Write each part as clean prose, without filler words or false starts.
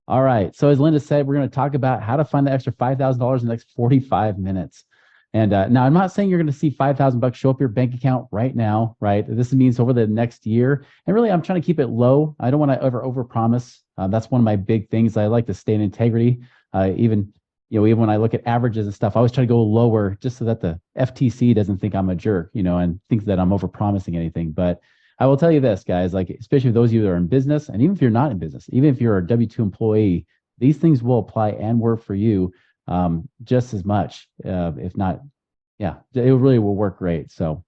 All right. So as Linda said, we're going to talk about how to find the extra $5,000 in the next 45 minutes. And now I'm not saying you're going to see 5,000 bucks show up your bank account right now, right? This means over the next year. And really, I'm trying to keep it low. I don't want to ever overpromise. That's one of my big things. I like to stay in integrity. Even when I look at averages and stuff, I always try to go lower just so that the FTC doesn't think I'm a jerk, and thinks that I'm overpromising anything. But I will tell you this, guys, like, especially those of you that are in business, and even if you're not in business, even if you're a W-2 employee, these things will apply and work for you just as much, if not, yeah, it really will work great. So, all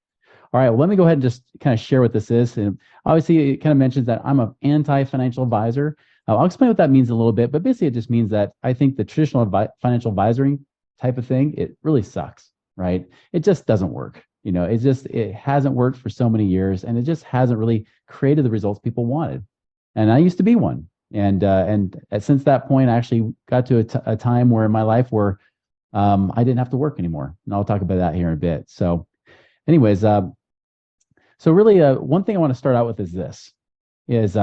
right, well, let me go ahead and just kind of share what this is. And obviously, it kind of mentions that I'm an anti-financial advisor. I'll explain what that means in a little bit, but basically, it just means that I think the traditional financial advisory type of thing, it really sucks, right? It just doesn't work. It hasn't worked for so many years, and it just hasn't really created the results people wanted. And I used to be one, and since that point, I actually got to a time where in my life where I didn't have to work anymore, and I'll talk about that here in a bit. So, anyways, so really, one thing I want to start out with is this: is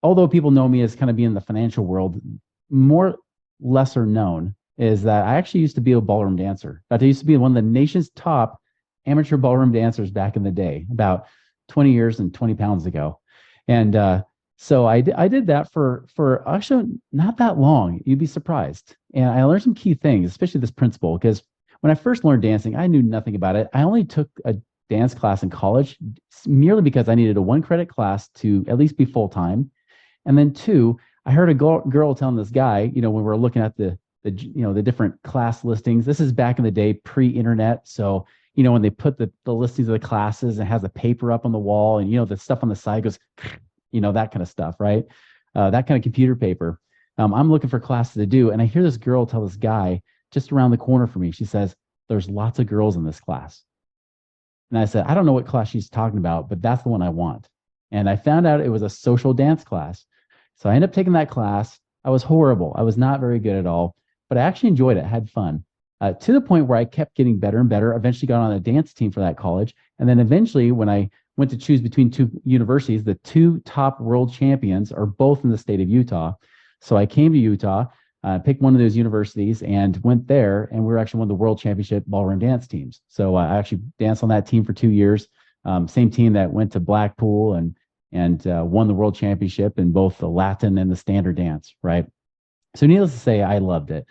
although people know me as kind of being in the financial world, more lesser known is that I actually used to be a ballroom dancer. I used to be one of the nation's top amateur ballroom dancers back in the day, about 20 years and 20 pounds ago. And so I did that for actually not that long. You'd be surprised. And I learned some key things, especially this principle, because when I first learned dancing, I knew nothing about it. I only took a dance class in college merely because I needed a 1 credit class to at least be full time. And then two, I heard a girl telling this guy, when we were looking at the different class listings. This is back in the day, pre-internet. So when they put the listings of the classes and has the paper up on the wall, and the stuff on the side goes, that kind of stuff, right? That kind of computer paper. I'm looking for classes to do, and I hear this girl tell this guy just around the corner from me. She says, "There's lots of girls in this class." And I said, "I don't know what class she's talking about, but that's the one I want." And I found out it was a social dance class. So I ended up taking that class. I was horrible. I was not very good at all, but I actually enjoyed it, had fun. To the point where I kept getting better and better, eventually got on a dance team for that college. And then eventually, when I went to choose between two universities, the two top world champions are both in the state of Utah. So I came to Utah, picked one of those universities and went there. And we were actually one of the world championship ballroom dance teams. So I actually danced on that team for 2 years. Same team that went to Blackpool and won the world championship in both the Latin and the standard dance, right? So needless to say, I loved it.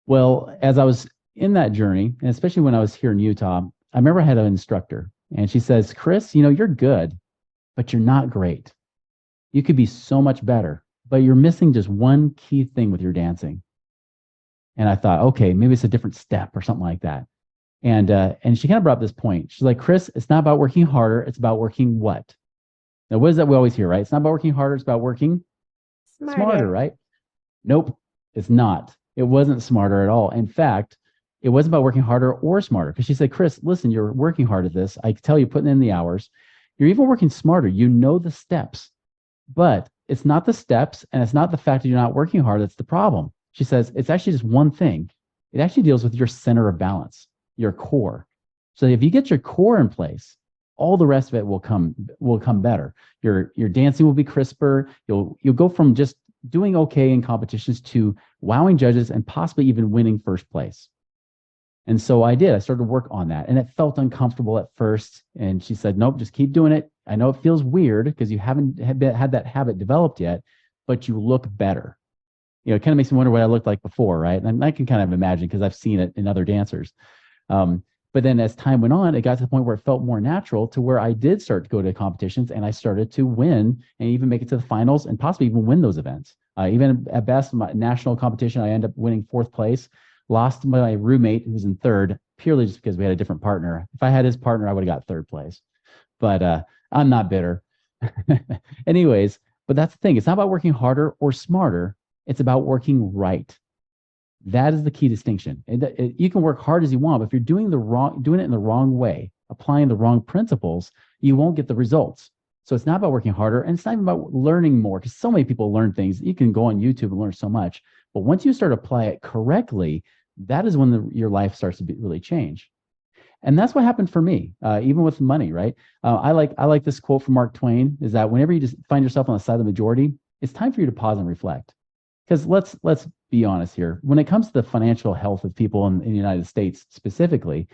Well, as I was in that journey, and especially when I was here in Utah, I remember I had an instructor, and she says, "Chris, you're good, but you're not great. You could be so much better, but you're missing just one key thing with your dancing." And I thought, okay, maybe it's a different step or something like that. And she kind of brought up this point. She's like, "Chris, it's not about working harder. It's about working what?" Now, what is that we always hear, right? It's not about working harder. It's about working smarter, Smarter. right? Nope, it's not. It wasn't smarter at all. In fact, it wasn't about working harder or smarter, because she said, "Chris, listen, you're working hard at this. I can tell you putting in the hours. You're even working smarter. You know the steps, but it's not the steps, and it's not the fact that you're not working hard that's the problem." She says, "It's actually just one thing. It actually deals with your center of balance, your core. So if you get your core in place, all the rest of it will come better. Your dancing will be crisper. You'll go from just doing okay in competitions to wowing judges and possibly even winning first place." And so I did. I started to work on that, and it felt uncomfortable at first. And she said, "Nope, just keep doing it. I know it feels weird because you haven't had that habit developed yet, but you look better." It kind of makes me wonder what I looked like before, right? And I can kind of imagine because I've seen it in other dancers. But then as time went on, it got to the point where it felt more natural, to where I did start to go to competitions, and I started to win and even make it to the finals and possibly even win those events. Even at best, my national competition, I ended up winning fourth place, lost to my roommate who was in third, purely just because we had a different partner. If I had his partner, I would have got third place. But I'm not bitter. Anyways, but that's the thing. It's not about working harder or smarter. It's about working right. That is the key distinction. You can work hard as you want, but if you're doing it in the wrong way, applying the wrong principles, you won't get the results. So it's not about working harder, and it's not even about learning more, because so many people learn things. You can go on YouTube and learn so much, but once you start to apply it correctly, that is when your life starts to really change. And that's what happened for me, even with money, right? I like this quote from Mark Twain, is that whenever you just find yourself on the side of the majority, it's time for you to pause and reflect. Because let's be honest here. When it comes to the financial health of people in the United States specifically,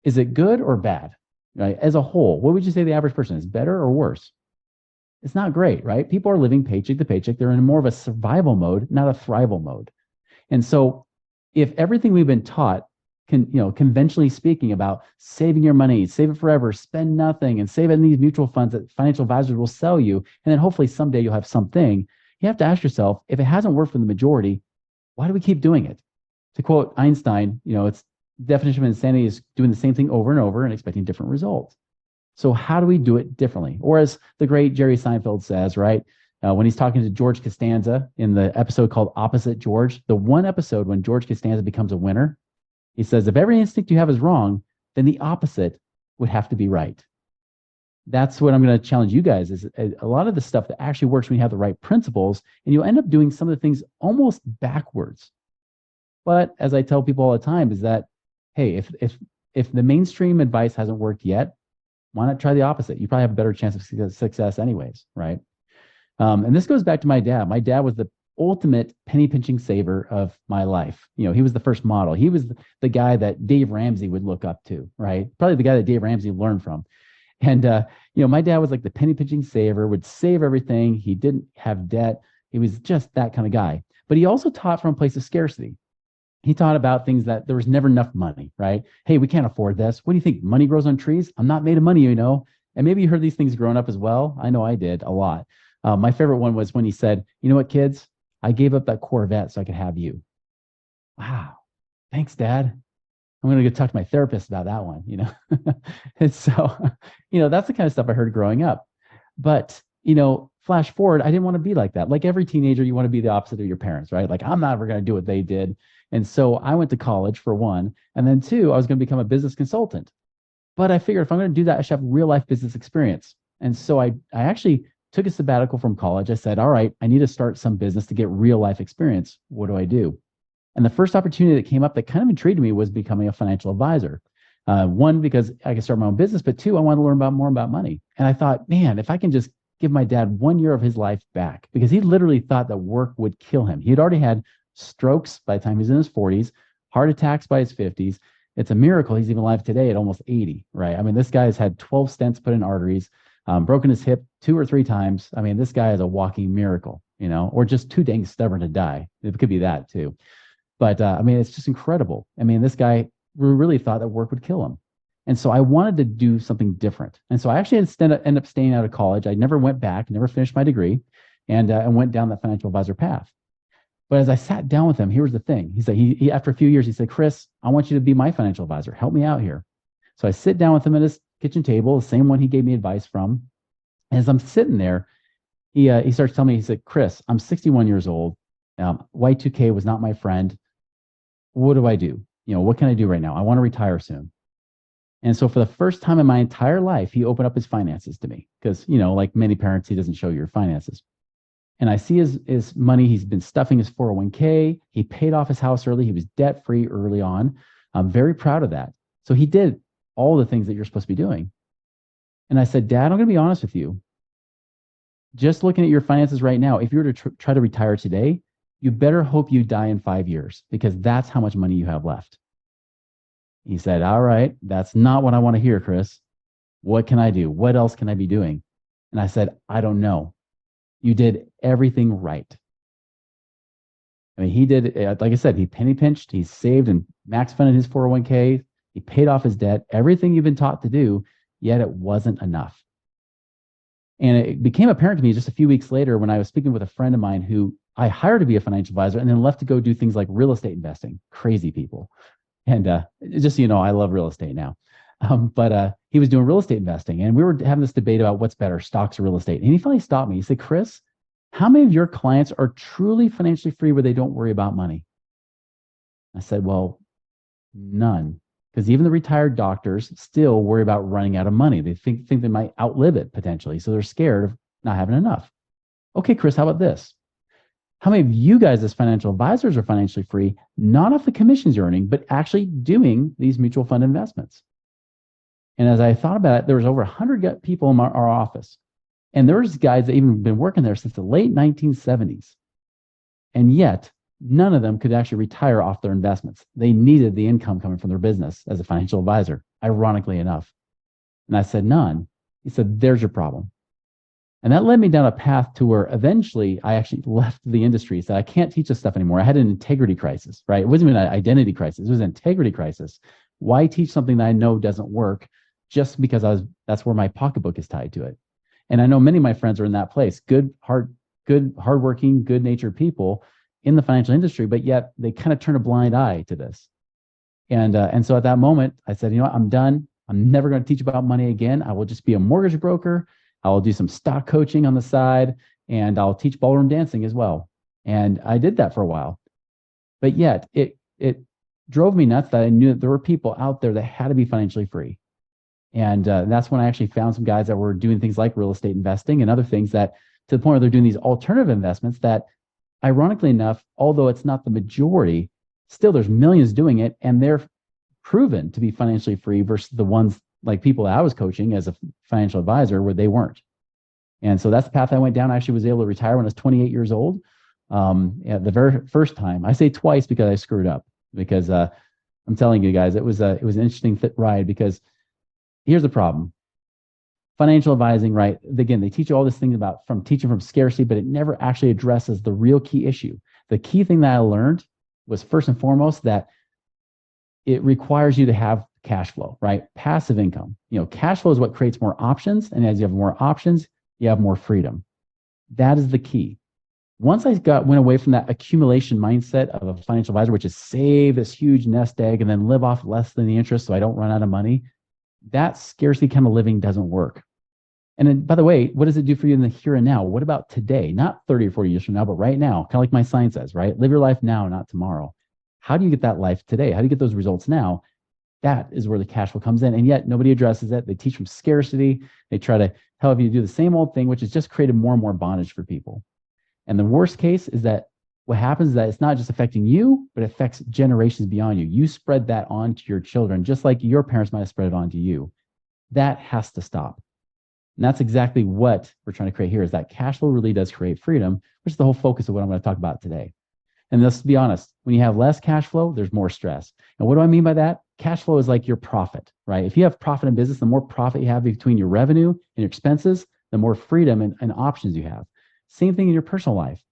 is it good or bad? Right? As a whole, what would you say the average person is, better or worse? It's not great, right? People are living paycheck to paycheck. They're in more of a survival mode, not a thrival mode. And so if everything we've been taught conventionally speaking about saving your money, save it forever, spend nothing, and save it in these mutual funds that financial advisors will sell you, and then hopefully someday you'll have something, you have to ask yourself, if it hasn't worked for the majority, why do we keep doing it? To quote Einstein, it's definition of insanity is doing the same thing over and over and expecting different results. So how do we do it differently? Or as the great Jerry Seinfeld says, right? When he's talking to George Costanza in the episode called Opposite George, the one episode when George Costanza becomes a winner, he says, if every instinct you have is wrong, then the opposite would have to be right. That's what I'm going to challenge you guys is a lot of the stuff that actually works when you have the right principles, and you'll end up doing some of the things almost backwards. But as I tell people all the time is that, hey, if the mainstream advice hasn't worked yet, why not try the opposite? You probably have a better chance of success anyways, right? And this goes back to my dad. My dad was the ultimate penny pinching saver of my life. He was the first model. He was the guy that Dave Ramsey would look up to, right? Probably the guy that Dave Ramsey learned from. And, my dad was like the penny pinching saver, would save everything. He didn't have debt. He was just that kind of guy. But he also taught from a place of scarcity. He taught about things that there was never enough money, right? Hey, we can't afford this. What do you think? Money grows on trees? I'm not made of money, And maybe you heard these things growing up as well. I know I did a lot. My favorite one was when he said, you know what, kids? I gave up that Corvette so I could have you. Wow. Thanks, Dad. I'm going to go talk to my therapist about that one, And so, that's the kind of stuff I heard growing up. But, flash forward, I didn't want to be like that. Like every teenager, you want to be the opposite of your parents, right? Like, I'm not ever going to do what they did. And so I went to college for one. And then two, I was going to become a business consultant. But I figured if I'm going to do that, I should have real life business experience. And so I actually took a sabbatical from college. I said, all right, I need to start some business to get real life experience. What do I do? And the first opportunity that came up that kind of intrigued me was becoming a financial advisor. One, because I could start my own business, but two, I wanted to learn more about money. And I thought, man, if I can just give my dad 1 year of his life back, because he literally thought that work would kill him. He had already had strokes by the time he was in his 40s, heart attacks by his 50s. It's a miracle he's even alive today at almost 80, right? I mean, this guy has had 12 stents put in arteries, broken his hip 2 or 3 times. I mean, this guy is a walking miracle, or just too dang stubborn to die. It could be that too. But it's just incredible. I mean, this guy really thought that work would kill him. And so I wanted to do something different. And so I actually ended up staying out of college. I never went back, never finished my degree, and went down that financial advisor path. But as I sat down with him, here was the thing. He said, he after a few years, he said, Chris, I want you to be my financial advisor. Help me out here. So I sit down with him at his kitchen table, the same one he gave me advice from. As I'm sitting there, he starts telling me, he said, Chris, I'm 61 years old. Y2K was not my friend. What do I do? What can I do right now? I want to retire soon. And so for the first time in my entire life, he opened up his finances to me because, like many parents, he doesn't show you your finances. And I see his money. He's been stuffing his 401k. He paid off his house early. He was debt free early on. I'm very proud of that. So he did all the things that you're supposed to be doing. And I said, Dad, I'm going to be honest with you. Just looking at your finances right now, if you were to try to retire today, you better hope you die in 5 years because that's how much money you have left. He said, all right, that's not what I want to hear, Chris. What can I do? What else can I be doing? And I said, I don't know. You did everything right. I mean, he did, like I said, he penny pinched, he saved and max funded his 401k. He paid off his debt, everything you've been taught to do, yet it wasn't enough. And it became apparent to me just a few weeks later when I was speaking with a friend of mine who I hired to be a financial advisor and then left to go do things like real estate investing. Crazy people. And just so you know, I love real estate now. But he was doing real estate investing and we were having this debate about what's better, stocks or real estate. And he finally stopped me. He said, Chris, how many of your clients are truly financially free where they don't worry about money? I said, well, none. Because even the retired doctors still worry about running out of money. They think they might outlive it potentially. So they're scared of not having enough. Okay, Chris, how about this? How many of you guys as financial advisors are financially free, not off the commissions you're earning, but actually doing these mutual fund investments? And as I thought about it, there was over 100 people in our office. And there was guys that even been working there since the late 1970s. And yet, none of them could actually retire off their investments. They needed the income coming from their business as a financial advisor, ironically enough. And I said, none. He said, there's your problem. And that led me down a path to where eventually I actually left the industry. Said, I can't teach this stuff anymore. I had an integrity crisis, right? It wasn't even an identity crisis. It was an integrity crisis. Why teach something that I know doesn't work just because that's where my pocketbook is tied to it? And I know many of my friends are in that place, good, hardworking, good-natured people in the financial industry, but yet they kind of turn a blind eye to this. And so at that moment, I said, you know what, I'm done. I'm never going to teach about money again. I will just be a mortgage broker. I will do some stock coaching on the side, and I'll teach ballroom dancing as well. And I did that for a while. But yet it drove me nuts that I knew that there were people out there that had to be financially free. And that's when I actually found some guys that were doing things like real estate investing and other things that, to the point where they're doing these alternative investments that, ironically enough, although it's not the majority, still there's millions doing it, and they're proven to be financially free versus the ones like people that I was coaching as a financial advisor where they weren't. And so that's the path I went down. I actually was able to retire when I was 28 years old. At the very first time, I say twice because I screwed up, because I'm telling you guys, it was an interesting ride, because here's the problem. Financial advising, right? Again, they teach you all this thing about teaching from scarcity, but it never actually addresses the real key issue. The key thing that I learned was, first and foremost, that it requires you to have cash flow, right? Passive income. Cash flow is what creates more options. And as you have more options, you have more freedom. That is the key. Once I went away from that accumulation mindset of a financial advisor, which is save this huge nest egg and then live off less than the interest so I don't run out of money, that scarcity kind of living doesn't work. And then, by the way, what does it do for you in the here and now? What about today? Not 30 or 40 years from now, but right now, kind of like my sign says, right? Live your life now, not tomorrow. How do you get that life today? How do you get those results now? That is where the cash flow comes in. And yet nobody addresses it. They teach from scarcity. They try to help you do the same old thing, which has just created more and more bondage for people. And the worst case is that what happens is that it's not just affecting you, but it affects generations beyond you. You spread that on to your children, just like your parents might have spread it on to you. That has to stop. And that's exactly what we're trying to create here, is that cash flow really does create freedom, which is the whole focus of what I'm going to talk about today. And let's be honest, when you have less cash flow, there's more stress. And what do I mean by that? Cash flow is like your profit, right? If you have profit in business, the more profit you have between your revenue and your expenses, the more freedom and options you have. Same thing in your personal life.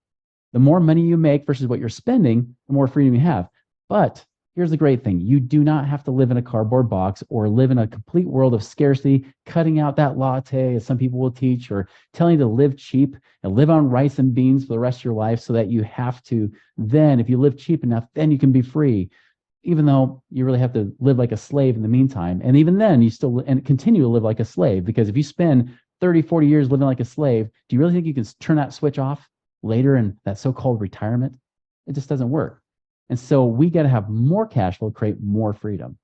The more money you make versus what you're spending, the more freedom you have. But here's the great thing. You do not have to live in a cardboard box or live in a complete world of scarcity, cutting out that latte, as some people will teach, or telling you to live cheap and live on rice and beans for the rest of your life so that you have to then, if you live cheap enough, then you can be free, even though you really have to live like a slave in the meantime. And even then, you still and continue to live like a slave, because if you spend 30, 40 years living like a slave, do you really think you can turn that switch off later in that so-called retirement? It just doesn't work. And so we got to have more cash flow, create more freedom.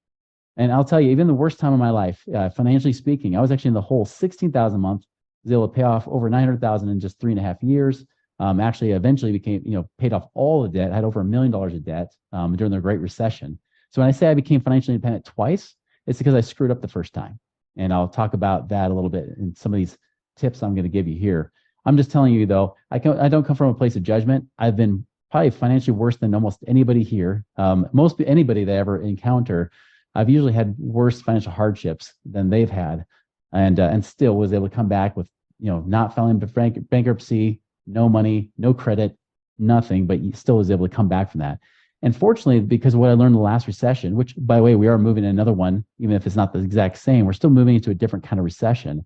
And I'll tell you, even the worst time of my life, financially speaking, I was actually in the hole 16,000 a month, was able to pay off over 900,000 in just 3.5 years. Actually, eventually became, paid off all the debt. I had over $1 million of debt during the Great Recession. So when I say I became financially independent twice, it's because I screwed up the first time. And I'll talk about that a little bit in some of these tips I'm going to give you here. I'm just telling you, though, I don't come from a place of judgment. I've been probably financially worse than almost anybody here. Most anybody they ever encounter, I've usually had worse financial hardships than they've had, and still was able to come back with, not filing bankruptcy, no money, no credit, nothing, but still was able to come back from that. And fortunately, because of what I learned in the last recession, which, by the way, we are moving in another one, even if it's not the exact same, we're still moving into a different kind of recession.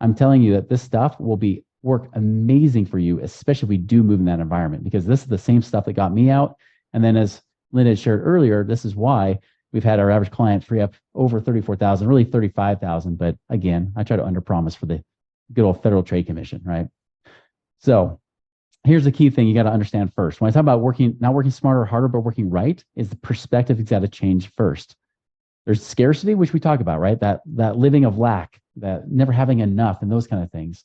I'm telling you that this stuff will work amazing for you, especially if we do move in that environment, because this is the same stuff that got me out. And then, as Linda shared earlier, this is why we've had our average client free up over 34,000, really 35,000. But again, I try to underpromise for the good old Federal Trade Commission, right? So here's the key thing you got to understand first. When I talk about not working smarter or harder, but working right, is the perspective has got to change first. There's scarcity, which we talk about, right? That living of lack, that never having enough, and those kind of things.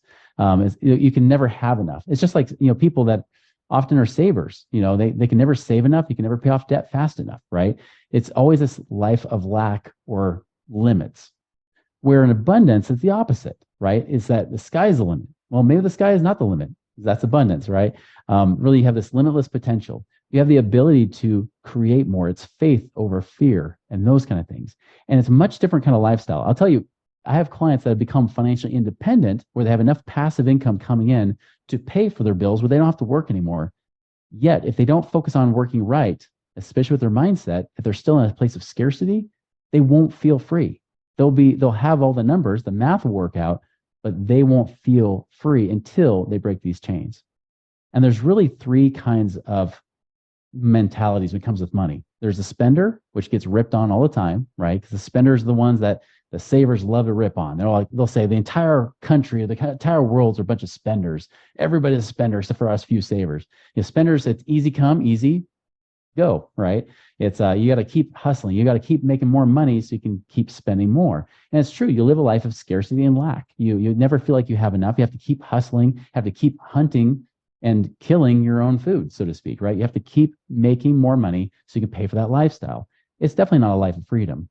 You can never have enough. It's just like, people that often are savers. They can never save enough. You can never pay off debt fast enough, right? It's always this life of lack or limits. Where in abundance, it's the opposite, right? Is that the sky is the limit. Well, maybe the sky is not the limit. That's abundance, right? Really, you have this limitless potential. You have the ability to create more. It's faith over fear and those kind of things. And it's a much different kind of lifestyle. I'll tell you, I have clients that have become financially independent where they have enough passive income coming in to pay for their bills where they don't have to work anymore. Yet, if they don't focus on working right, especially with their mindset, if they're still in a place of scarcity, they won't feel free. They'll have all the numbers, the math will work out, but they won't feel free until they break these chains. And there's really three kinds of mentalities when it comes with money. There's a spender, which gets ripped on all the time, right? Because the spenders are the ones that the savers love to rip on. They'll say the entire country, the entire world's a bunch of spenders. Everybody's a spender except for us few savers. Spenders, it's easy come, easy go, right? It's you got to keep hustling. You got to keep making more money so you can keep spending more. And it's true. You live a life of scarcity and lack. You never feel like you have enough. You have to keep hustling, have to keep hunting and killing your own food, so to speak, right? You have to keep making more money so you can pay for that lifestyle. It's definitely not a life of freedom,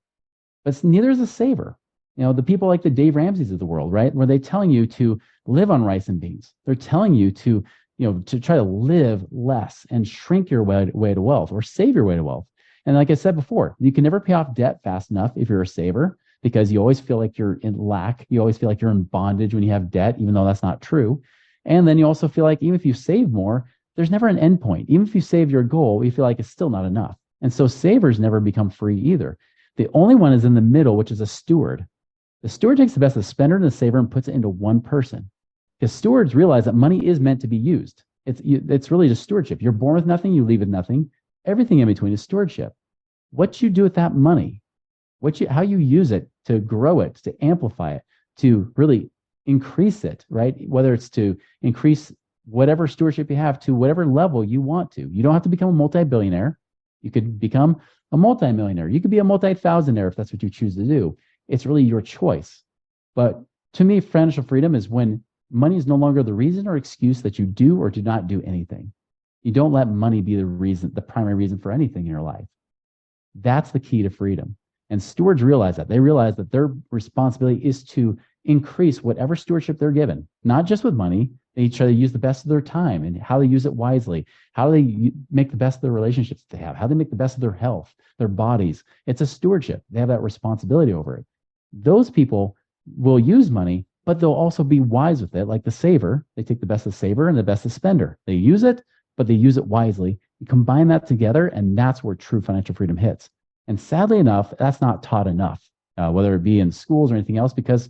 but neither is a saver. The people like the Dave Ramseys of the world, right? Where they're telling you to live on rice and beans. They're telling you to try to live less and shrink your way to wealth or save your way to wealth. And like I said before, you can never pay off debt fast enough if you're a saver because you always feel like you're in lack. You always feel like you're in bondage when you have debt, even though that's not true. And then you also feel like even if you save more, there's never an end point. Even if you save your goal, you feel like it's still not enough. And so savers never become free either. The only one is in the middle, which is a steward. The steward takes the best of the spender and the saver and puts it into one person. Because stewards realize that money is meant to be used. It's really just stewardship. You're born with nothing, you leave with nothing. Everything in between is stewardship. What you do with that money, how you use it to grow it, to amplify it, to really increase it, right? Whether it's to increase whatever stewardship you have to whatever level you want to. You don't have to become a multi-billionaire. You could become a multi-millionaire. You could be a multi-thousandaire if that's what you choose to do. It's really your choice. But to me, financial freedom is when money is no longer the reason or excuse that you do or do not do anything. You don't let money be the primary reason for anything in your life. That's the key to freedom. And stewards realize that. They realize that their responsibility is to increase whatever stewardship they're given, not just with money. They try to use the best of their time and how they use it wisely. How do they make the best of their relationships that they have? How do they make the best of their health, their bodies? It's a stewardship. They have that responsibility over it. Those people will use money, but they'll also be wise with it. Like the saver, they take the best of saver and the best of spender. They use it, but they use it wisely. You combine that together, and that's where true financial freedom hits. And sadly enough, that's not taught enough, whether it be in schools or anything else, because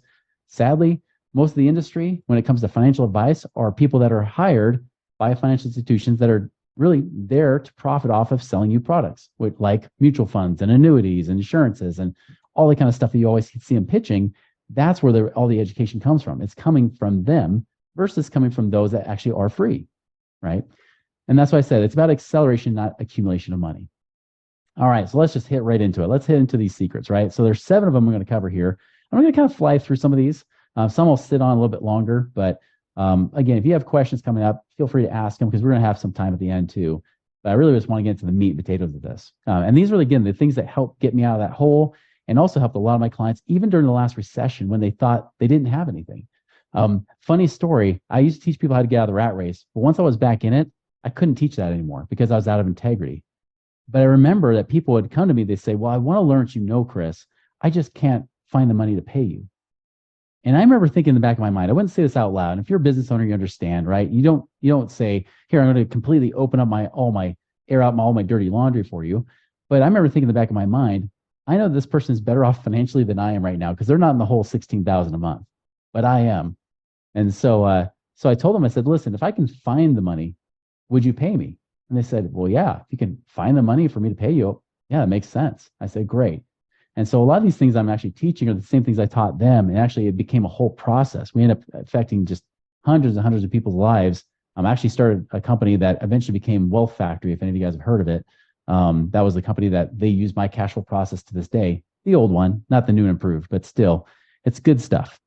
sadly, most of the industry, when it comes to financial advice, are people that are hired by financial institutions that are really there to profit off of selling you products, like mutual funds and annuities and insurances and all the kind of stuff that you always see them pitching. That's where all the education comes from. It's coming from them versus coming from those that actually are free, right? And that's why I said it's about acceleration, not accumulation of money. All right, so let's just hit right into it. Let's hit into these secrets, right? So there's 7 of them we're going to cover here. I'm going to kind of fly through some of these. Some will sit on a little bit longer, but again, if you have questions coming up, feel free to ask them because we're going to have some time at the end too. But I really just want to get into the meat and potatoes of this. And these are, again, the things that help get me out of that hole and also helped a lot of my clients, even during the last recession when they thought they didn't have anything. Funny story, I used to teach people how to get out of the rat race, but once I was back in it, I couldn't teach that anymore because I was out of integrity. But I remember that people would come to me, they say, well, I want to learn what you know, Chris. I just can't find the money to pay you. And I remember thinking in the back of my mind, I wouldn't say this out loud. And if you're a business owner, you understand, right? You don't say, here, I'm going to completely open up all my dirty laundry for you. But I remember thinking in the back of my mind, I know this person is better off financially than I am right now because they're not in the whole $16,000 a month, but I am. And so I told them, I said, listen, if I can find the money, would you pay me? And they said, well, yeah, if you can find the money for me to pay you, yeah, it makes sense. I said, great. And so a lot of these things I'm actually teaching are the same things I taught them. And actually it became a whole process. We ended up affecting just hundreds and hundreds of people's lives. I actually started a company that eventually became Wealth Factory, if any of you guys have heard of it. That was the company that they use my cash flow process to this day. The old one, not the new and improved, but still, it's good stuff.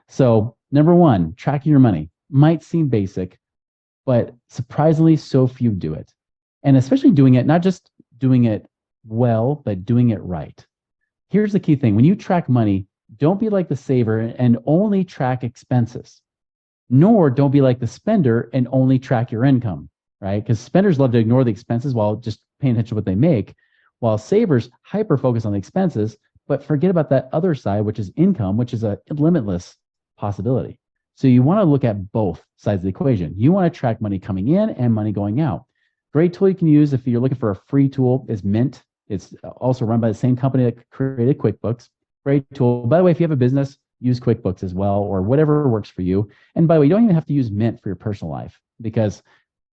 So number 1, tracking your money might seem basic, but surprisingly, so few do it. And especially doing it, not just doing it well, but doing it right. Here's the key thing. When you track money, don't be like the saver and only track expenses. nor don't be like the spender and only track your income, right? Because spenders love to ignore the expenses while just paying attention to what they make, while savers hyper focus on the expenses, but forget about that other side, which is income, which is a limitless possibility. So you want to look at both sides of the equation. You want to track money coming in and money going out. Great tool you can use if you're looking for a free tool is Mint. It's also run by the same company that created QuickBooks. Great tool. By the way, if you have a business, use QuickBooks as well, or whatever works for you. And by the way, you don't even have to use Mint for your personal life, because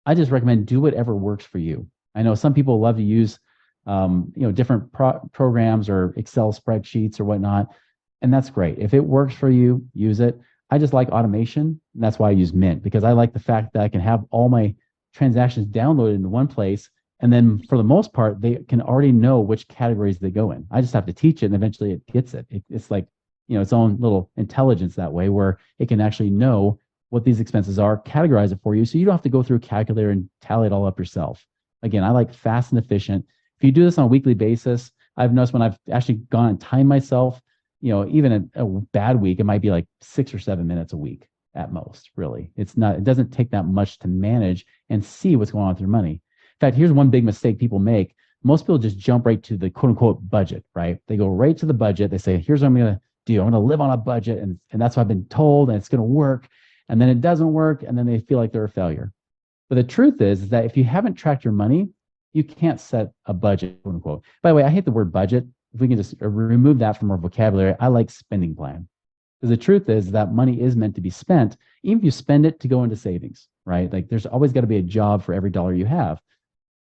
I just recommend do whatever works for you. I know some people love to use different programs or Excel spreadsheets or whatnot, and that's great. If it works for you, use it. I just like automation, and that's why I use Mint, because I like the fact that I can have all my transactions downloaded in one place, and then for the most part, they can already know which categories they go in. I just have to teach it, and eventually it gets it. It's like its own little intelligence that way, where it can actually know what these expenses are, categorize it for you, so you don't have to go through a calculator and tally it all up yourself. Again, I like fast and efficient. If you do this on a weekly basis, I've noticed when I've actually gone and timed myself, even a bad week, it might be like 6 or 7 minutes a week at most, really. It doesn't take that much to manage and see what's going on with your money. In fact, here's one big mistake people make. Most people just jump right to the quote unquote budget, right? They go right to the budget. They say, here's what I'm going to do. I'm going to live on a budget. And that's what I've been told, and it's going to work. And then it doesn't work. And then they feel like they're a failure. But the truth is that if you haven't tracked your money, you can't set a budget, quote unquote. By the way, I hate the word budget. If we can just remove that from our vocabulary, I like spending plan. Because the truth is that money is meant to be spent, even if you spend it to go into savings, right? Like there's always got to be a job for every dollar you have.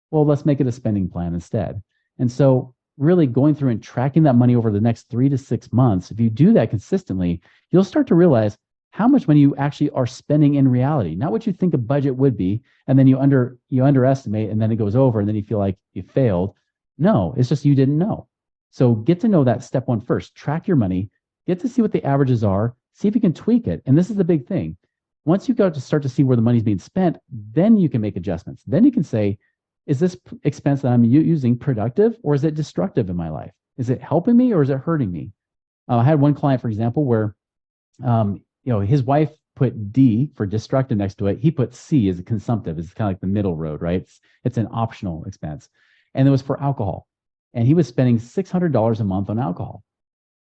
Well, let's make it a spending plan instead. And so really going through and tracking that money over the next 3 to 6 months, if you do that consistently, you'll start to realize how much money you actually are spending in reality, not what you think a budget would be. And then you underestimate, and then it goes over, and then you feel like you failed. No, it's just you didn't know. So get to know that step one first. Track your money, get to see what the averages are, see if you can tweak it. And this is the big thing. Once you start to see where the money's being spent, then you can make adjustments. Then you can say, is this expense that I'm using productive, or is it destructive in my life? Is it helping me, or is it hurting me? I had one client, for example, where his wife put D for destructive next to it. He put C as a consumptive. It's kind of like the middle road, right? It's an optional expense. And it was for alcohol. And he was spending $600 a month on alcohol.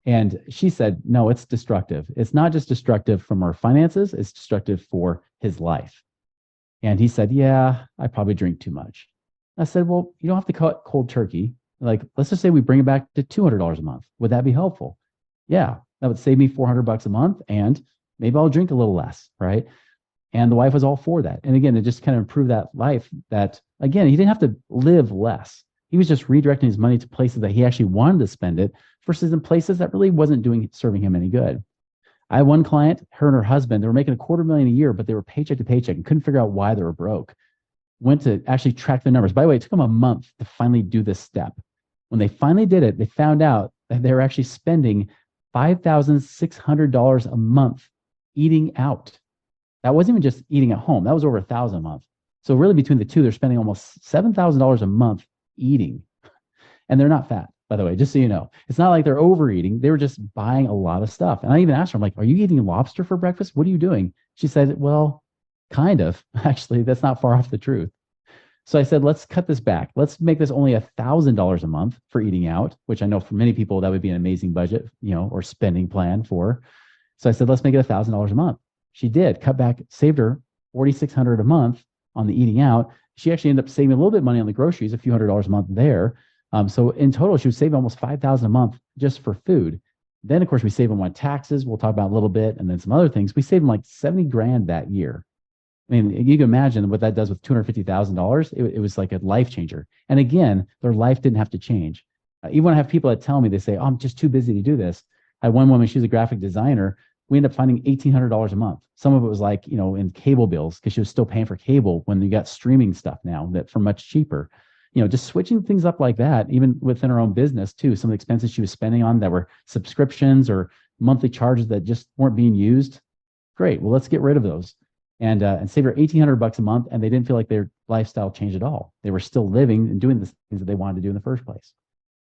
And she said, no, it's destructive. It's not just destructive from our finances, it's destructive for his life. And he said, yeah, I probably drink too much. I said, well, you don't have to cut cold turkey. Like, let's just say we bring it back to $200 a month. Would that be helpful? Yeah, that would save me $400 a month, and maybe I'll drink a little less, right? And the wife was all for that. And again, it just kind of improved that life that, again, he didn't have to live less. He was just redirecting his money to places that he actually wanted to spend it versus in places that really wasn't serving him any good. I had one client, her and her husband, they were making $250,000 a year, but they were paycheck to paycheck and couldn't figure out why they were broke. Went to actually track the numbers. By the way, it took them a month to finally do this step. When they finally did it, they found out that they were actually spending $5,600 a month eating out. That wasn't even just eating at home. That was over $1,000 a month. So really between the two, they're spending almost $7,000 a month eating. And they're not fat, by the way, just so you know. It's not like they're overeating. They were just buying a lot of stuff. And I even asked her, I'm like, are you eating lobster for breakfast? What are you doing? She said, well, kind of. Actually, that's not far off the truth. So I said, let's cut this back. Let's make this only $1,000 a month for eating out, which I know for many people, that would be an amazing budget, or spending plan for. So I said, let's make it $1,000 a month. She did cut back, saved her $4,600 a month on the eating out. She actually ended up saving a little bit of money on the groceries, a few $100s a month there. So in total, she would save almost $5,000 a month just for food. Then, of course, we save them on taxes. We'll talk about a little bit, and then some other things. We saved them like $70,000 that year. I mean, you can imagine what that does with $250,000. It was like a life changer. And again, their life didn't have to change. Even when I have people that tell me, they say, oh, I'm just too busy to do this. I had one woman, she's a graphic designer. We ended up finding $1,800 a month. Some of it was like, in cable bills, because she was still paying for cable when you got streaming stuff now that for much cheaper. Just switching things up like that, even within her own business too. Some of the expenses she was spending on that were subscriptions or monthly charges that just weren't being used. Great. Well, let's get rid of those. And save her $1,800 a month, and they didn't feel like their lifestyle changed at all. They were still living and doing the things that they wanted to do in the first place.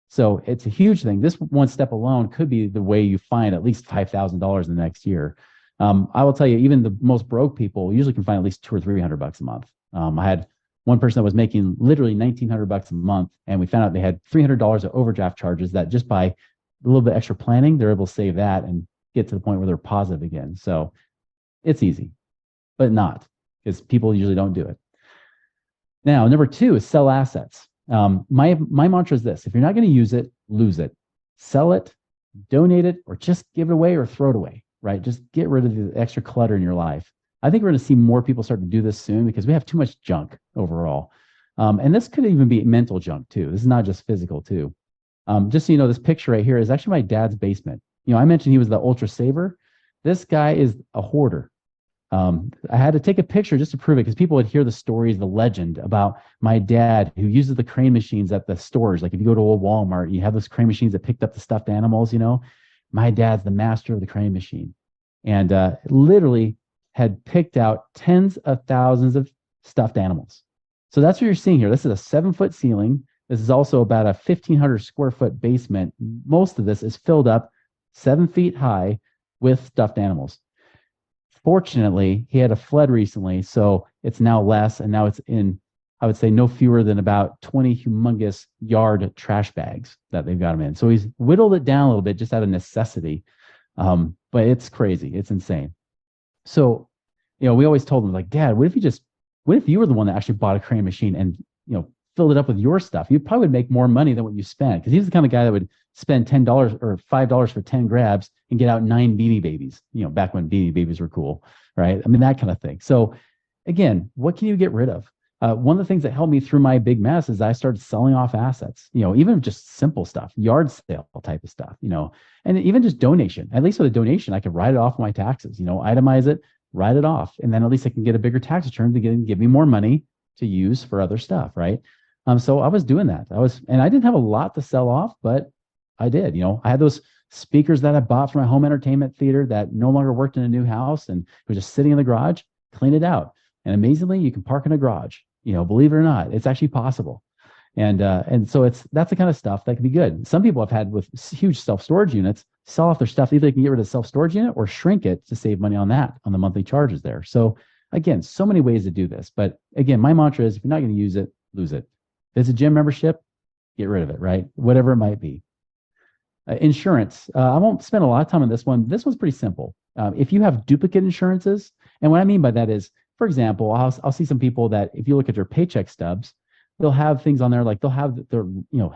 So it's a huge thing. This one step alone could be the way you find at least $5,000 in the next year. I will tell you, even the most broke people usually can find at least $200 or $300 a month. I had one person that was making literally $1,900 a month, and we found out they had $300 of overdraft charges that just by a little bit extra planning, they're able to save that and get to the point where they're positive again. So it's easy, but not, because people usually don't do it. Now, number two is sell assets. My mantra is this: if you're not going to use it, lose it. Sell it, donate it, or just give it away or throw it away, right? Just get rid of the extra clutter in your life. I think we're going to see more people start to do this soon because we have too much junk overall. And this could even be mental junk too. This is not just physical too. Just so you know, this picture right here is actually my dad's basement. I mentioned he was the ultra saver. This guy is a hoarder. I had to take a picture just to prove it because people would hear the stories, the legend about my dad who uses the crane machines at the stores. Like if you go to a Walmart, you have those crane machines that picked up the stuffed animals, my dad's the master of the crane machine, and literally had picked out tens of thousands of stuffed animals. So that's what you're seeing here. This is a 7-foot ceiling. This is also about a 1,500 square foot basement. Most of this is filled up 7 feet high with stuffed animals. Fortunately, he had a flood recently, so it's now less, and now it's in, I would say, no fewer than about 20 humongous yard trash bags that they've got him in. So he's whittled it down a little bit just out of necessity, but it's crazy. It's insane. So, we always told him, like, Dad, what if you were the one that actually bought a crane machine and, filled it up with your stuff? You probably would make more money than what you spent, because he's the kind of guy that would spend $10 or $5 for 10 grabs and get out 9 Beanie Babies, back when Beanie Babies were cool, right? I mean, that kind of thing. So again, what can you get rid of? One of the things that helped me through my big mess is I started selling off assets, even just simple stuff, yard sale type of stuff, and even just donation. At least with a donation, I could write it off my taxes, itemize it, write it off. And then at least I can get a bigger tax return to give me more money to use for other stuff, right? So I was doing that. And I didn't have a lot to sell off, but I did. I had those speakers that I bought for my home entertainment theater that no longer worked in a new house and was just sitting in the garage. Clean it out. And amazingly, you can park in a garage. Believe it or not, it's actually possible. And so that's the kind of stuff that can be good. Some people have had with huge self-storage units, sell off their stuff. Either they can get rid of the self-storage unit or shrink it to save money on the monthly charges there. So again, so many ways to do this. But again, my mantra is, if you're not going to use it, lose it. If it's a gym membership, get rid of it, right? Whatever it might be. Insurance. I won't spend a lot of time on this one. This one's pretty simple. If you have duplicate insurances, and what I mean by that is, for example, I'll see some people that if you look at their paycheck stubs, they'll have things on there like they'll have their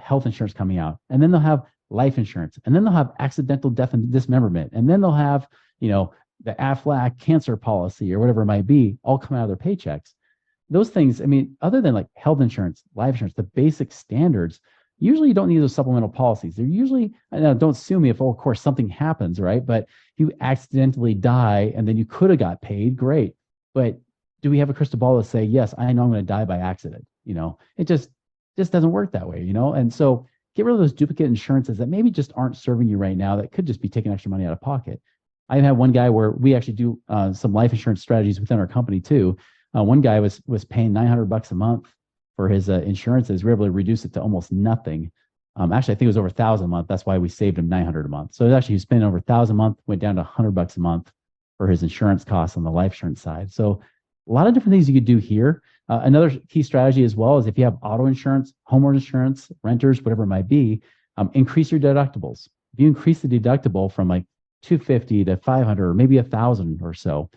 health insurance coming out, and then they'll have life insurance, and then they'll have accidental death and dismemberment, and then they'll have the Aflac cancer policy or whatever it might be, all come out of their paychecks. Those things, I mean, other than like health insurance, life insurance, the basic standards, usually you don't need those supplemental policies. They're usually, don't sue me if, of course, something happens, right? But if you accidentally die and then you could have got paid, great. But do we have a crystal ball to say, yes, I know I'm going to die by accident? It just doesn't work that way, And so get rid of those duplicate insurances that maybe just aren't serving you right now, that could just be taking extra money out of pocket. I had one guy where we actually do some life insurance strategies within our company too. One guy was paying $900 a month for his insurances. We were able to reduce it to almost nothing. Actually, I think it was over $1,000 a month. That's why we saved him $900 a month. So it actually, he was spending over $1,000 a month, went down to $100 a month for his insurance costs on the life insurance side. So a lot of different things you could do here. Another key strategy as well is if you have auto insurance, homeowner insurance, renters, whatever it might be, increase your deductibles. If you increase the deductible from like $250 to $500 or maybe $1,000 or so,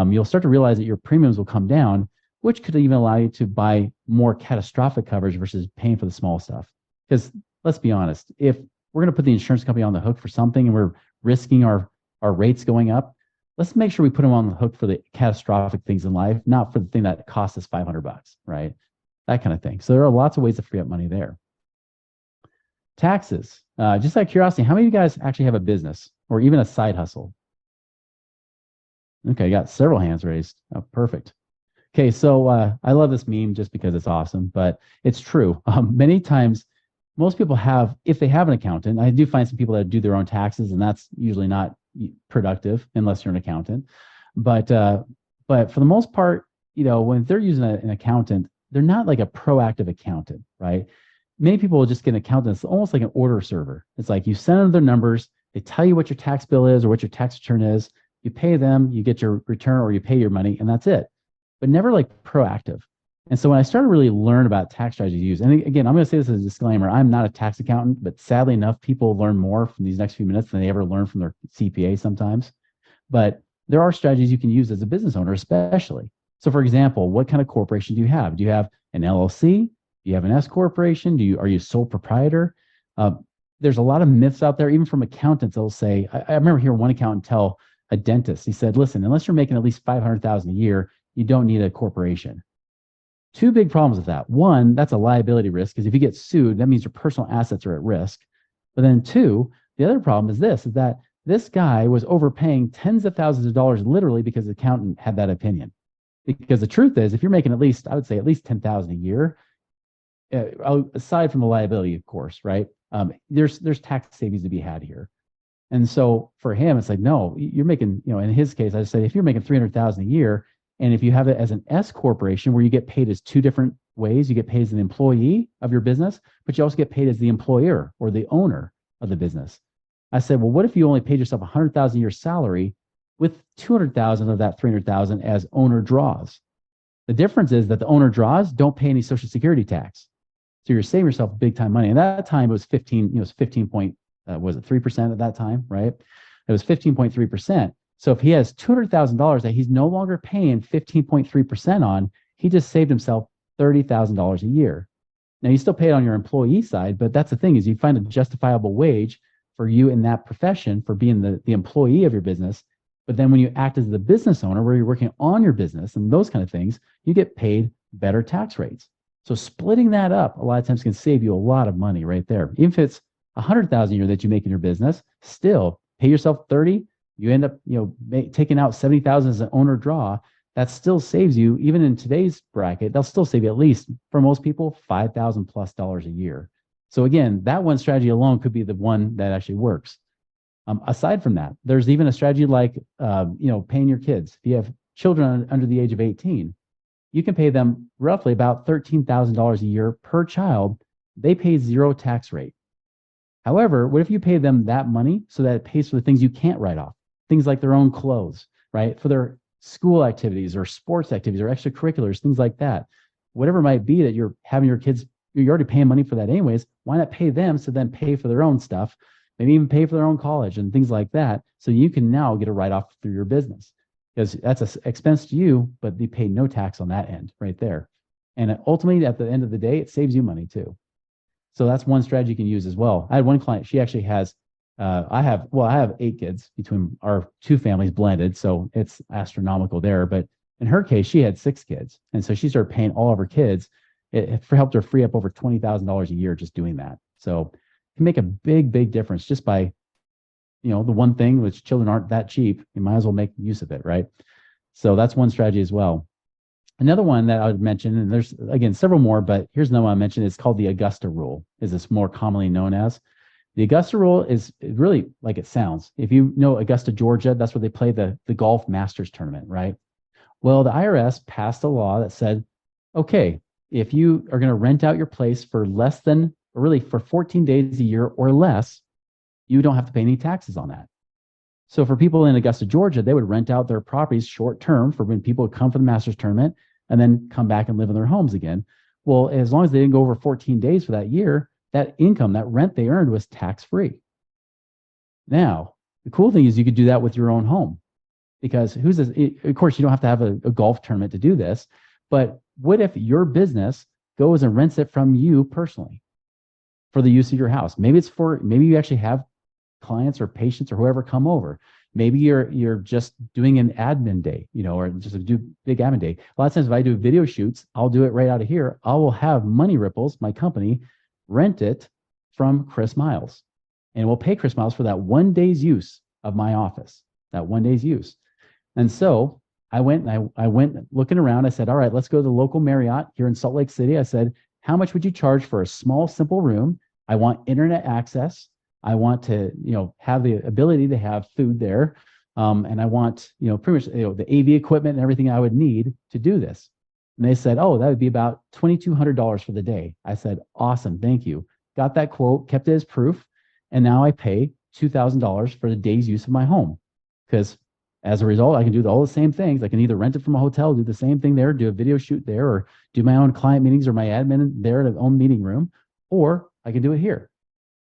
you'll start to realize that your premiums will come down, which could even allow you to buy more catastrophic coverage versus paying for the small stuff. Because let's be honest, if we're going to put the insurance company on the hook for something and we're risking our rates going up, let's make sure we put them on the hook for the catastrophic things in life, not for the thing that costs us $500, right? That kind of thing. So there are lots of ways to free up money there. Taxes. Just out of curiosity, how many of you guys actually have a business or even a side hustle? Okay, got several hands raised. Oh, perfect. Okay, so I love this meme just because it's awesome, but it's true. Many times, most people have, if they have an accountant, I do find some people that do their own taxes, and that's usually not productive unless you're an accountant. But for the most part, when they're using an accountant, they're not like a proactive accountant, right? Many people will just get an accountant. It's almost like an order server. It's like you send them their numbers, they tell you what your tax bill is or what your tax return is. You pay them, you get your return, or you pay your money, and that's it. But never like proactive. And so when I started really learn about tax strategies to use, and again, I'm going to say this as a disclaimer, I'm not a tax accountant, but sadly enough, people learn more from these next few minutes than they ever learn from their CPA sometimes. But there are strategies you can use as a business owner, especially. So for example, what kind of corporation do you have? Do you have an LLC? Do you have an S corporation? Are you a sole proprietor? There's a lot of myths out there, even from accountants. They'll say, I remember hearing one accountant tell a dentist, he said, listen, unless you're making at least $500,000 a year, you don't need a corporation. Two big problems with that. One, that's a liability risk, because if you get sued, that means your personal assets are at risk. But then two, the other problem is that this guy was overpaying tens of thousands of dollars literally because the accountant had that opinion. Because the truth is, if you're making at least, I would say at least $10,000 a year, aside from the liability, of course, right? There's tax savings to be had here. And so for him, it's like, no, you're making, in his case, I just said, if you're making $300,000 a year, and if you have it as an S corporation where you get paid as two different ways, you get paid as an employee of your business, but you also get paid as the employer or the owner of the business. I said, well, what if you only paid yourself $100,000 a year salary with $200,000 of that $300,000 as owner draws? The difference is that the owner draws don't pay any Social Security tax. So you're saving yourself big time money. And at that time it was 3% at that time, right? It was 15.3%. So if he has $200,000 that he's no longer paying 15.3% on, he just saved himself $30,000 a year. Now you still pay it on your employee side, but that's the thing, is you find a justifiable wage for you in that profession for being the employee of your business. But then when you act as the business owner, where you're working on your business and those kind of things, you get paid better tax rates. So splitting that up a lot of times can save you a lot of money right there. Even if it's $100,000 a year that you make in your business, still pay yourself 30. You end up, taking out 70,000 as an owner draw. That still saves you, even in today's bracket, they'll still save you at least, for most people, $5,000 plus a year. So again, that one strategy alone could be the one that actually works. Aside from that, there's even a strategy like, paying your kids. If you have children under the age of 18, you can pay them roughly about $13,000 a year per child. They pay zero tax rate. However, what if you pay them that money so that it pays for the things you can't write off? Things like their own clothes, right? For their school activities or sports activities or extracurriculars, things like that. Whatever it might be that you're having your kids, you're already paying money for that anyways. Why not pay them to then pay for their own stuff, maybe even pay for their own college and things like that. So you can now get a write-off through your business, because that's an expense to you, but they pay no tax on that end right there. And ultimately, at the end of the day, it saves you money too. So that's one strategy you can use as well. I had one client, she actually has, I have 8 kids between our 2 families blended. So it's astronomical there. But in her case, she had 6 kids. And so she started paying all of her kids. It helped her free up over $20,000 a year just doing that. So it can make a big, big difference just by, the one thing, which children aren't that cheap, you might as well make use of it, right? So that's one strategy as well. Another one that I would mention, and there's, again, several more, but here's another one I mentioned, it's called the Augusta Rule, is this more commonly known as. The Augusta Rule is really like it sounds. If you know Augusta, Georgia, that's where they play the Golf Masters tournament, right? Well, the IRS passed a law that said, okay, if you are going to rent out your place for less than, or really for 14 days a year or less, you don't have to pay any taxes on that. So for people in Augusta, Georgia, they would rent out their properties short term for when people would come for the Masters tournament and then come back and live in their homes again. Well, as long as they didn't go over 14 days for that year, that income, that rent they earned was tax-free. Now, the cool thing is you could do that with your own home, because of course, you don't have to have a golf tournament to do this, but what if your business goes and rents it from you personally for the use of your house? Maybe you actually have clients or patients or whoever come over. Maybe you're just doing an admin day, or just a big admin day. A lot of times if I do video shoots, I'll do it right out of here. I will have Money Ripples, my company, rent it from Chris Miles, and we'll pay Chris Miles for that 1 day's use of my office, that 1 day's use. And so I went looking around. I said, all right, let's go to the local Marriott here in Salt Lake City. I said, how much would you charge for a small, simple room? I want internet access. I want to, have the ability to have food there. And I want, pretty much, the AV equipment and everything I would need to do this. And they said, oh, that would be about $2,200 for the day. I said, awesome. Thank you. Got that quote, kept it as proof. And now I pay $2,000 for the day's use of my home, because As a result, I can do all the same things. I can either rent it from a hotel, do the same thing there, do a video shoot there, or do my own client meetings or my admin there at their own meeting room, or I can do it here.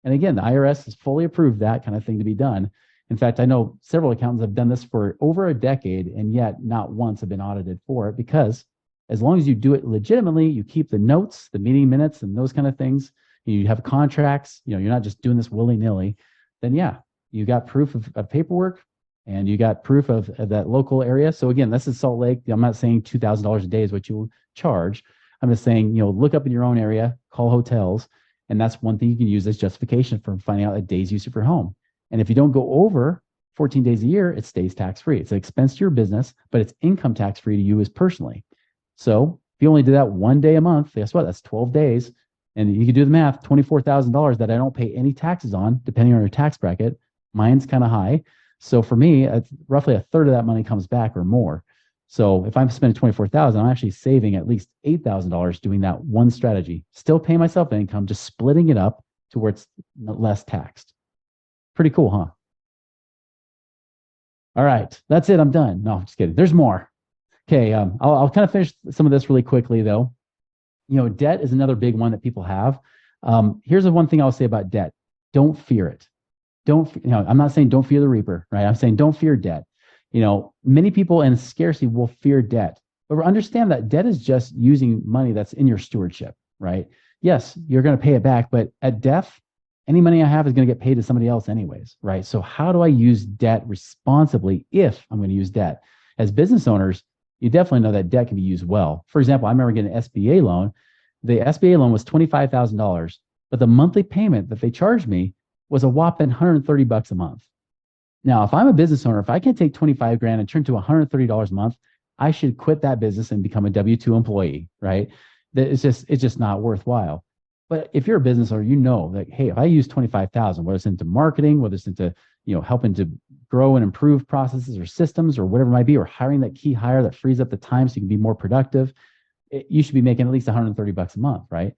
And again, the IRS has fully approved that kind of thing to be done. In fact, I know several accountants have done this for over a decade, and yet not once have been audited for it, because as long as you do it legitimately, you keep the notes, the meeting minutes, and those kind of things, you have contracts, you're not just doing this willy-nilly, then yeah, you got proof of paperwork, and you got proof of that local area. So again, this is Salt Lake. I'm not saying $2,000 a day is what you charge. I'm just saying, look up in your own area, call hotels, and that's one thing you can use as justification for finding out a day's use of your home. And if you don't go over 14 days a year, it stays tax-free. It's an expense to your business, but it's income tax-free to you as personally. So if you only do that one day a month, guess what? That's 12 days. And you can do the math, $24,000 that I don't pay any taxes on, depending on your tax bracket. Mine's kind of high. So for me, roughly a third of that money comes back or more. So if I'm spending $24,000, I'm actually saving at least $8,000 doing that one strategy. Still paying myself income, just splitting it up to where it's less taxed. Pretty cool, huh? All right, that's it. I'm done. No, just kidding. There's more. Okay, I'll kind of finish some of this really quickly though. Debt is another big one that people have. Here's the one thing I'll say about debt. Don't fear it. I'm not saying don't fear the reaper, right? I'm saying don't fear debt. Many people in scarcity will fear debt, but understand that debt is just using money that's in your stewardship, right? Yes, you're going to pay it back, but at death, any money I have is going to get paid to somebody else anyways, right? So how do I use debt responsibly if I'm going to use debt? As business owners, you definitely know that debt can be used well. For example, I remember getting an SBA loan. The SBA loan was $25,000, but the monthly payment that they charged me was a whopping $130 a month. Now, if I'm a business owner, if I can take 25 grand and turn to $130 a month, I should quit that business and become a W-2 employee, right? It's just not worthwhile. But if you're a business owner, you know that, hey, if I use 25,000, whether it's into marketing, whether it's into, helping to grow and improve processes or systems or whatever it might be, or hiring that key hire that frees up the time so you can be more productive, you should be making at least $130 a month, right?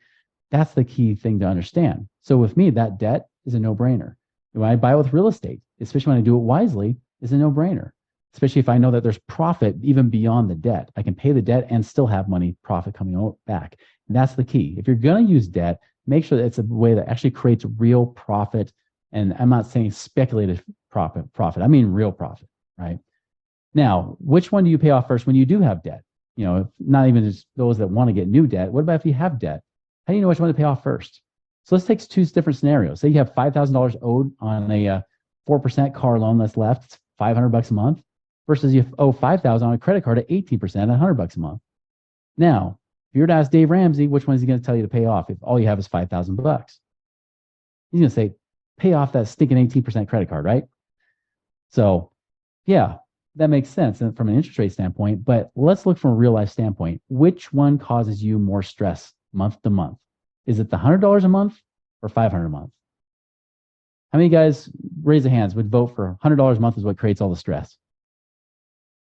That's the key thing to understand. So with me, that debt is a no-brainer. When I buy with real estate, especially when I do it wisely, is a no-brainer. Especially if I know that there's profit even beyond the debt. I can pay the debt and still have money profit coming back. And that's the key. If you're going to use debt, make sure that it's a way that actually creates real profit. And I'm not saying speculative profit. I mean real profit, right? Now, which one do you pay off first when you do have debt? Not even just those that want to get new debt. What about if you have debt? How do you know which one to pay off first? So let's take two different scenarios. Say you have $5,000 owed on a 4% car loan that's left, it's $500 a month, versus you owe $5,000 on a credit card at 18% at $100 a month. Now, if you were to ask Dave Ramsey, which one is he going to tell you to pay off if all you have is $5,000? He's going to say, pay off that stinking 18% credit card, right? So, yeah, that makes sense from an interest rate standpoint, but let's look from a real life standpoint. Which one causes you more stress month to month? Is it the $100 a month or $500 a month? How many guys, raise their hands, would vote for $100 a month is what creates all the stress?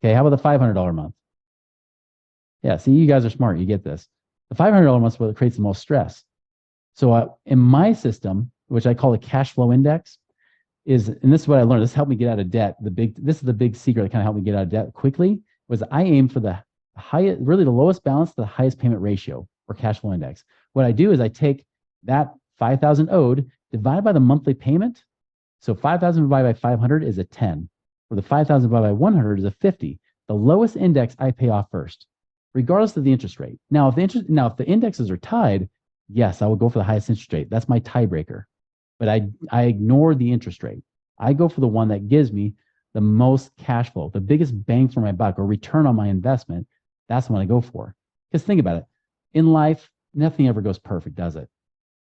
Okay, how about the $500 a month? Yeah, see, you guys are smart. You get this. The $500 a month is what creates the most stress. So in my system, which I call a cash flow index, and this is what I learned. This helped me get out of debt. This is the big secret that kind of helped me get out of debt quickly, was I aim for the highest, really the lowest balance to the highest payment ratio or cash flow index. What I do is I take that 5,000 owed, divided by the monthly payment. So 5,000 divided by 500 is a 10, or the 5,000 divided by 100 is a 50. The lowest index I pay off first, regardless of the interest rate. Now, if the indexes are tied, yes, I will go for the highest interest rate. That's my tiebreaker. But I ignore the interest rate. I go for the one that gives me the most cash flow, the biggest bang for my buck or return on my investment. That's the one I go for. Because think about it. In life, nothing ever goes perfect, does it?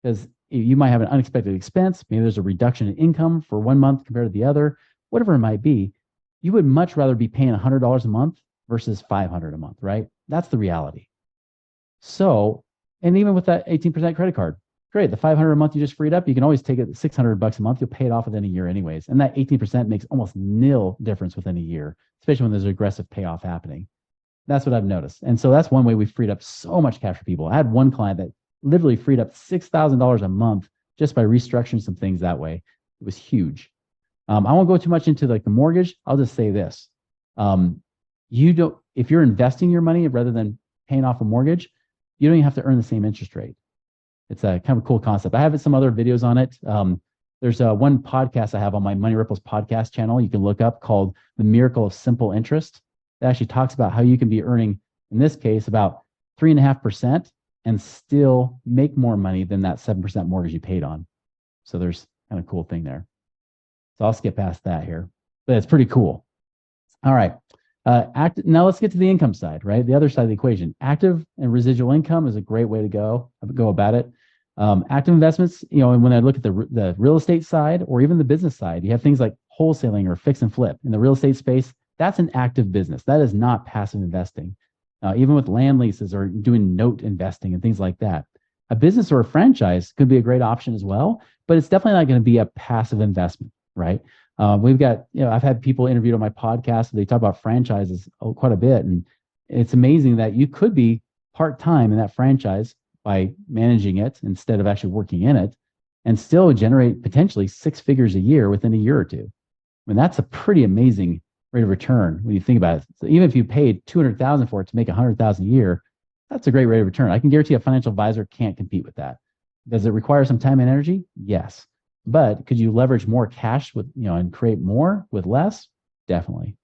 Because you might have an unexpected expense. Maybe there's a reduction in income for 1 month compared to the other, whatever it might be. You would much rather be paying $100 a month versus $500 a month, right? That's the reality. So, and even with that 18% credit card, great. The $500 a month you just freed up, you can always take it $600 a month. You'll pay it off within a year anyways. And that 18% makes almost nil difference within a year, especially when there's aggressive payoff happening. That's what I've noticed. And so that's one way we freed up so much cash for people. I had one client that literally freed up $6,000 a month just by restructuring some things that way. It was huge. I won't go too much into like the mortgage. I'll just say this. Um, you don't, if you're investing your money rather than paying off a mortgage, you don't even have to earn the same interest rate. It's a kind of a cool concept. I have some other videos on it. There's one podcast I have on my Money Ripples podcast channel you can look up called The Miracle of Simple Interest. That actually talks about how you can be earning, in this case, about 3.5% and still make more money than that 7% mortgage you paid on. So there's kind of cool thing there. So I'll skip past that here, but it's pretty cool. All right. Now let's get to the income side, right? The other side of the equation. Active and residual income is a great way to go about it. Active investments, and when I look at the real estate side or even the business side, you have things like wholesaling or fix and flip. In the real estate space, that's an active business. That is not passive investing. Even with land leases or doing note investing and things like that. A business or a franchise could be a great option as well, but it's definitely not going to be a passive investment, right? We've got, I've had people interviewed on my podcast. They talk about franchises quite a bit. And it's amazing that you could be part-time in that franchise by managing it instead of actually working in it and still generate potentially 6 figures a year within a year or two. I mean, that's a pretty amazing rate of return when you think about it. So even if you paid $200,000 for it to make $100,000 a year, that's a great rate of return. I can guarantee a financial advisor can't compete with that. Does it require some time and energy? Yes. But could you leverage more cash with, and create more with less? Definitely.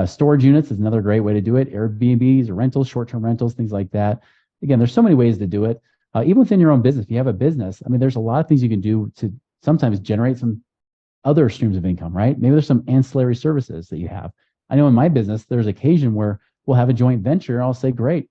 Storage units is another great way to do it. Airbnbs or rentals, short-term rentals, things like that. Again, there's so many ways to do it. Even within your own business, if you have a business, I mean, there's a lot of things you can do to sometimes generate some other streams of income, right? Maybe there's some ancillary services that you have. I know in my business, there's occasion where we'll have a joint venture. I'll say, great,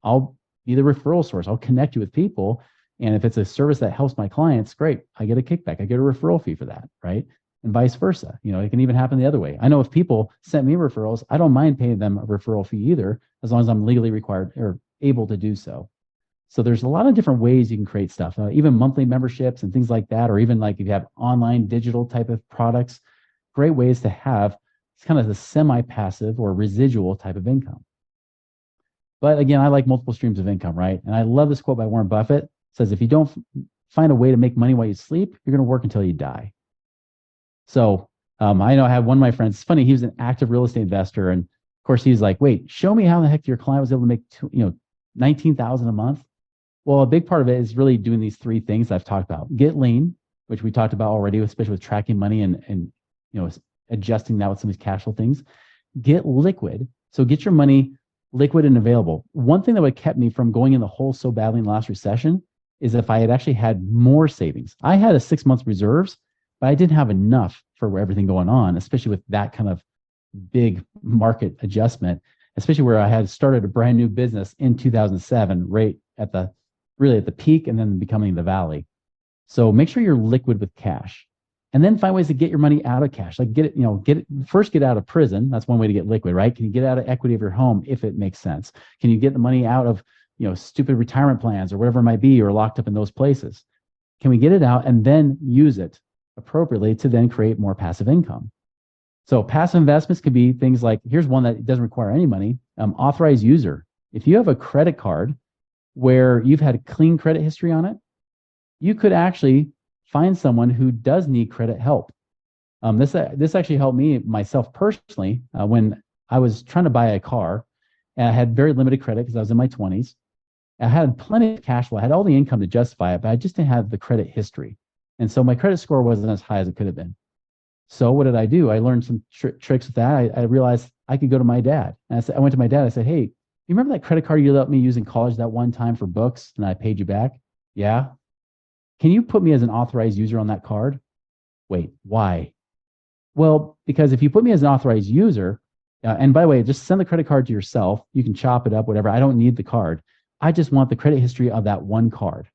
I'll be the referral source. I'll connect you with people. And if it's a service that helps my clients, great. I get a kickback. I get a referral fee for that, right? And vice versa. It can even happen the other way. I know if people sent me referrals, I don't mind paying them a referral fee either, as long as I'm legally required or able to do so. So there's a lot of different ways you can create stuff, even monthly memberships and things like that, or even like if you have online digital type of products, great ways to have it's kind of the semi-passive or residual type of income. But again, I like multiple streams of income, right? And I love this quote by Warren Buffett. It says, if you don't find a way to make money while you sleep, you're going to work until you die. So I know I have one of my friends, it's funny, he was an active real estate investor. And of course, he's like, wait, show me how the heck your client was able to make $19,000 a month. Well, a big part of it is really doing these 3 things I've talked about. Get lean, which we talked about already, especially with tracking money and adjusting that with some of these cash flow things. Get liquid. So get your money liquid and available. One thing that would have kept me from going in the hole so badly in the last recession is if I had actually had more savings. I had a 6 month reserves, but I didn't have enough for everything going on, especially with that kind of big market adjustment, especially where I had started a brand new business in 2007, right at the peak and then becoming the valley. So make sure you're liquid with cash and then find ways to get your money out of cash. Like get out of prison. That's one way to get liquid, right? Can you get out of equity of your home if it makes sense? Can you get the money out of, stupid retirement plans or whatever it might be, or locked up in those places? Can we get it out and then use it appropriately to then create more passive income? So passive investments could be things like, here's one that doesn't require any money, authorized user. If you have a credit card where you've had a clean credit history on it, you could actually find someone who does need credit help. This actually helped me myself personally when I was trying to buy a car and I had very limited credit because I was in my 20s. I had plenty of cash flow. I had all the income to justify it, but I just didn't have the credit history. And so my credit score wasn't as high as it could have been. So what did I do? I learned some tricks with that. I realized I could go to my dad. And I went to my dad. I said, hey, you remember that credit card you let me use in college that one time for books and I paid you back? Yeah. Can you put me as an authorized user on that card? Wait, why? Well, because if you put me as an authorized user, and by the way, just send the credit card to yourself. You can chop it up, whatever. I don't need the card. I just want the credit history of that one card.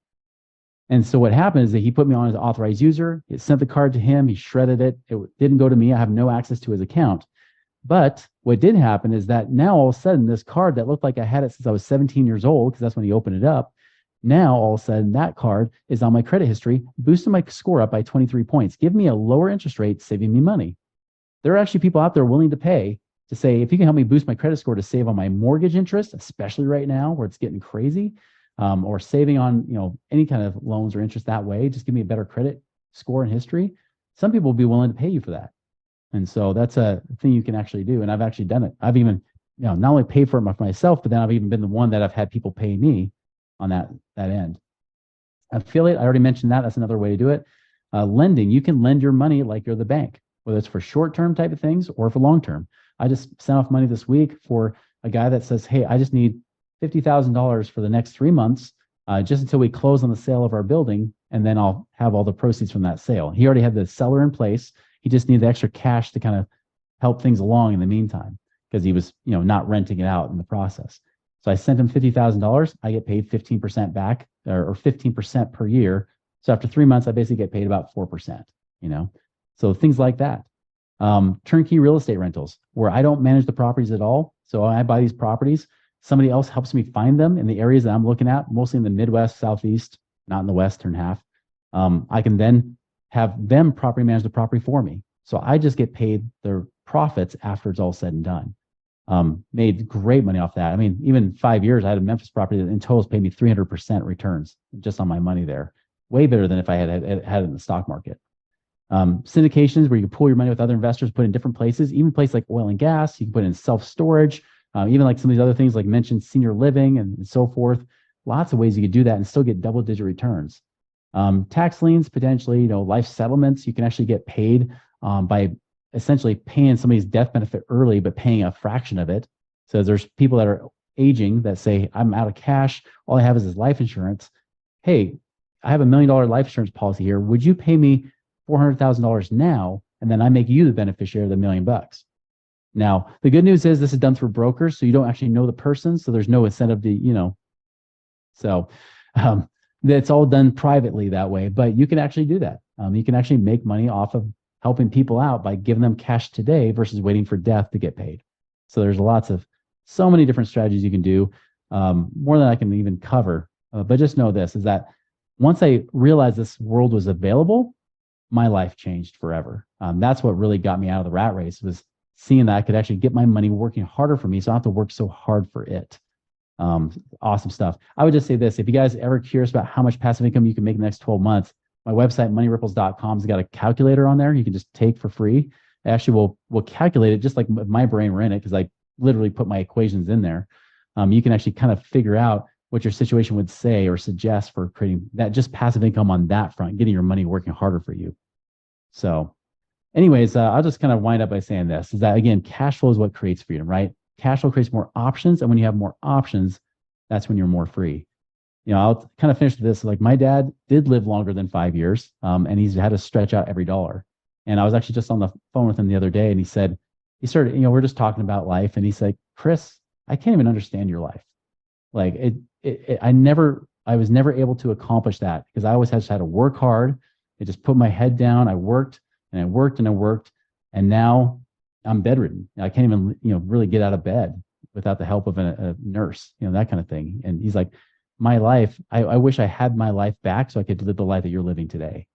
And so what happened is that he put me on as an authorized user. It sent the card to him. He shredded it. It didn't go to me. I have no access to his account. But what did happen is that now all of a sudden, this card that looked like I had it since I was 17 years old, because that's when he opened it up, now all of a sudden that card is on my credit history, boosting my score up by 23 points, give me a lower interest rate, saving me money. There are actually people out there willing to pay to say, if you can help me boost my credit score to save on my mortgage interest, especially right now where it's getting crazy, or saving on any kind of loans or interest that way, just give me a better credit score and history. Some people will be willing to pay you for that. And so that's a thing you can actually do. And I've actually done it. I've even, not only paid for it myself, but then I've even been the one that I've had people pay me on that end. Affiliate, I already mentioned that. That's another way to do it. Lending, you can lend your money like you're the bank, whether it's for short-term type of things or for long-term. I just sent off money this week for a guy that says, hey, I just need $50,000 for the next 3 months, just until we close on the sale of our building, and then I'll have all the proceeds from that sale. He already had the seller in place. He just needed the extra cash to kind of help things along in the meantime, because he was, not renting it out in the process. So I sent him $50,000. I get paid 15% back, or 15% per year. So after 3 months, I basically get paid about 4%, So things like that. Turnkey real estate rentals, where I don't manage the properties at all. So I buy these properties. Somebody else helps me find them in the areas that I'm looking at, mostly in the Midwest, Southeast, not in the Western half. I can then have them property manage the property for me. So I just get paid their profits after it's all said and done. Made great money off that. I mean, even 5 years, I had a Memphis property that in total paid me 300% returns just on my money there. Way better than if I had it in the stock market. Syndications, where you can pool your money with other investors, put in different places, even places like oil and gas. You can put in self-storage, even like some of these other things like mentioned senior living and so forth. Lots of ways you could do that and still get double-digit returns. Tax liens, potentially, life settlements. You can actually get paid by essentially paying somebody's death benefit early, but paying a fraction of it. So there's people that are aging that say, I'm out of cash. All I have is this life insurance. Hey, I have $1 million life insurance policy here. Would you pay me $400,000 now? And then I make you the beneficiary of the $1 million. Now, the good news is this is done through brokers, so you don't actually know the person. So there's no incentive to, so that's all done privately that way, but you can actually do that. You can actually make money off of helping people out by giving them cash today versus waiting for death to get paid. So there's so many different strategies you can do, more than I can even cover. But just know this, is that once I realized this world was available, my life changed forever. That's what really got me out of the rat race, was seeing that I could actually get my money working harder for me, so I don't have to work so hard for it. Awesome stuff. I would just say this, if you guys are ever curious about how much passive income you can make in the next 12 months, my website, moneyripples.com, has got a calculator on there you can just take for free. It actually will calculate it just like my brain were in it, because I literally put my equations in there. You can actually kind of figure out what your situation would say or suggest for creating that just passive income on that front, getting your money working harder for you. So anyways, I'll just kind of wind up by saying this, is that, again, cash flow is what creates freedom, right? Cash flow creates more options. And when you have more options, that's when you're more free. I'll kind of finish this. Like, my dad did live longer than 5 years, and he's had to stretch out every dollar. And I was actually just on the phone with him the other day, and he started, we're just talking about life. And he said, Chris, I can't even understand your life. Like I was never able to accomplish that, because I always had to work hard. I just put my head down. I worked and I worked and I worked. And now I'm bedridden. I can't even, really get out of bed without the help of a nurse, that kind of thing. And he's like, my life, I wish I had my life back so I could live the life that you're living today.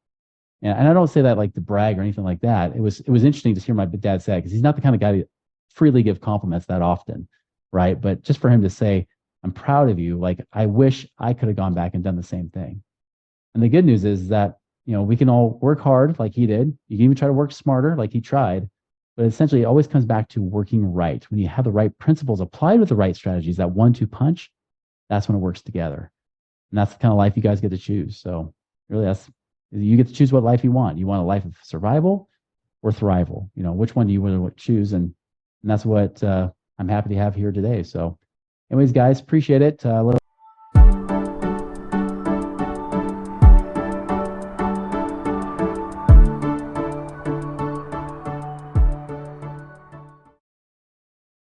And I don't say that like to brag or anything like that. It was interesting to hear my dad say, because he's not the kind of guy to freely give compliments that often, right? But just for him to say, I'm proud of you. Like, I wish I could have gone back and done the same thing. And the good news is that, we can all work hard like he did. You can even try to work smarter like he tried. But essentially, it always comes back to working right. When you have the right principles applied with the right strategies, that 1-2 punch, that's when it works together. And that's the kind of life you guys get to choose. So really, you get to choose what life you want. You want a life of survival or thrival? Which one do you want to choose? And that's what I'm happy to have here today. So anyways, guys, appreciate it.